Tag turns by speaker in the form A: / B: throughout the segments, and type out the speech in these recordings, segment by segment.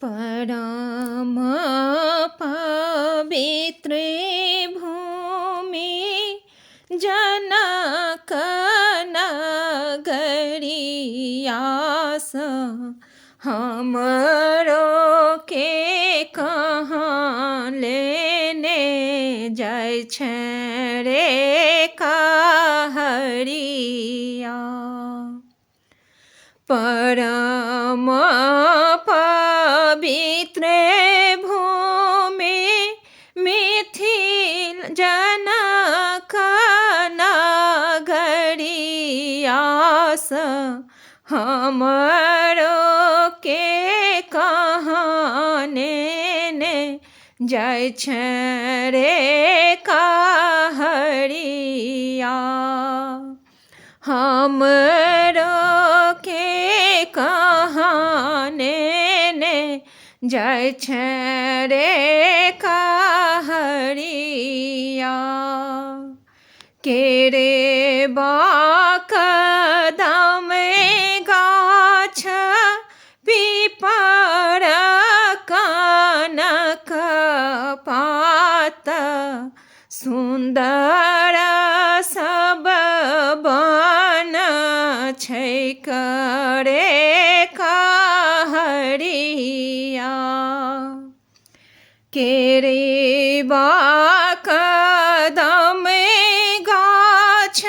A: परम पवित्र भूमि जनक नगरियास हमरो के कहाँ लेने जाइ छै रे कहरिया। परम पवित्र भूमि मिथिल जनक नगरियास हमरो के कहाँ नेने जाइ छै रे कहरिया। हमरो के कहाँ नेने जाइ छै रे कहरिया। केरे बाकदम गाछ पीपर कनक पात सुन्दर सब बन छै करे कहरिया। केरे बाकदम गाछ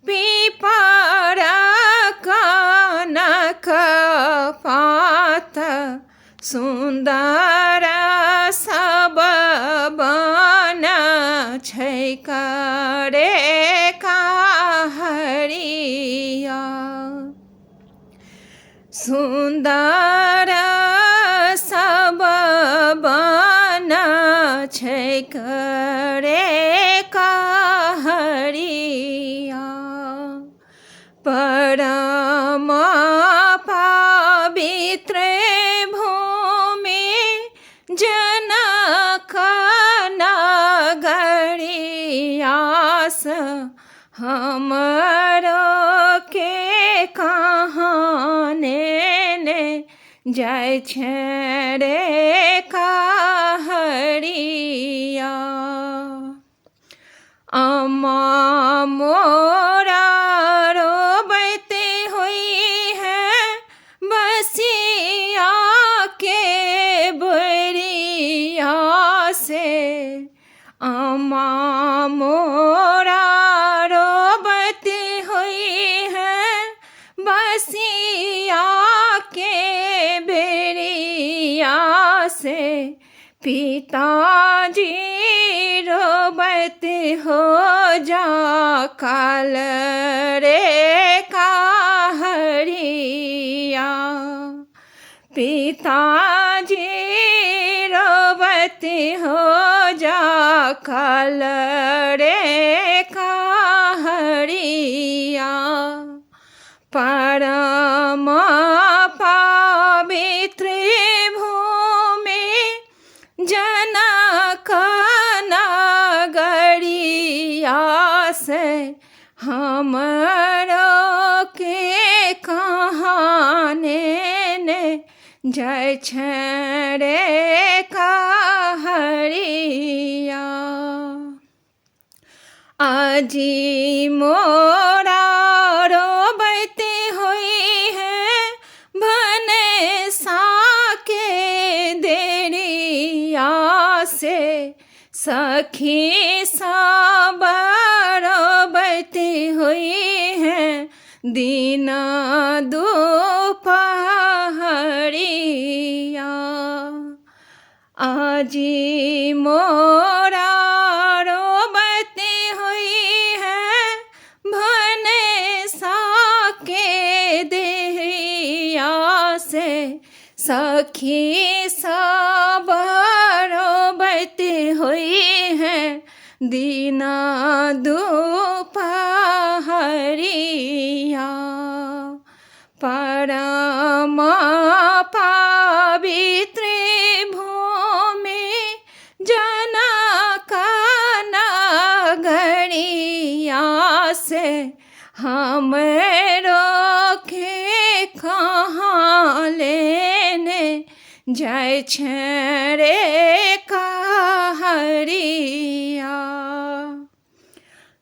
A: पीपर कनक पात सुन्दर सब बन छै करे कहरिया। सुन्दर सब बन छै करे कहरिया। परम पवित्र भूमि जनक नगरियास हमरो के कहाँ नेने जाइ छै रे कहरिया। अम्मा मोरा रोबैत हुई है बसिया के बोरिया से। अम्मा मोरा रोबैत हुई है बसिया के बेरिया से। पिताजी रोबैत हो जा काल रे कहरिया। पिताजी रोबैत हो जा काल रे कहरिया। परम पवित्र भूमि जनक नगरियास हमरो के कहाँ नेने जाइ छै रे कहरिया। आजी मोरा रोबैत हुई है भनसा के देरिया से। सखी सब रोबैत हुई है दिन दुपहरिया। आजी मोरा रोबैत हुई है भनसा के देरिया से। सखी सब रोबैत हुई है दिन दुपहरिया। परम पवित्र भूमि जनक नगरियास हमरो के कहाँ लेने जय छ रे कहरिया।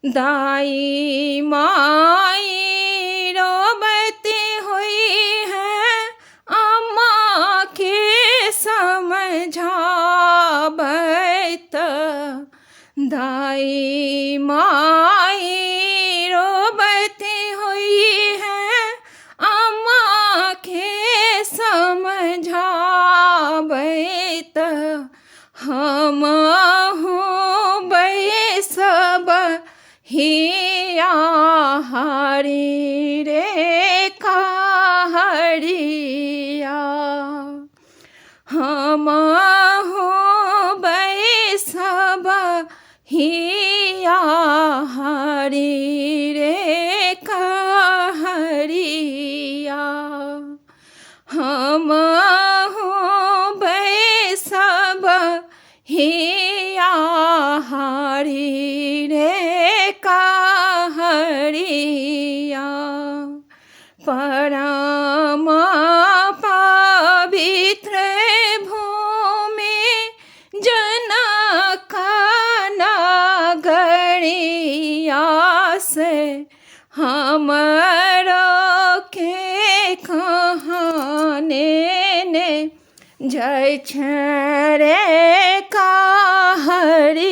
A: दाई माई रोबती हुई है, अम्मा के समझावत। दाई माई रोबती हुई है, अम्मा के समझावत। हम हूँ बैसब हिया हरि रे कहरिया। हम हूँ बैसब हिया हरि रे कहरिया। हम हूँ बैसब हिया हरि रे कहरिया। परम पवित्र भूमि जनक नगरिया से, हमरो के कहाने ने जय छ रे कहरिया।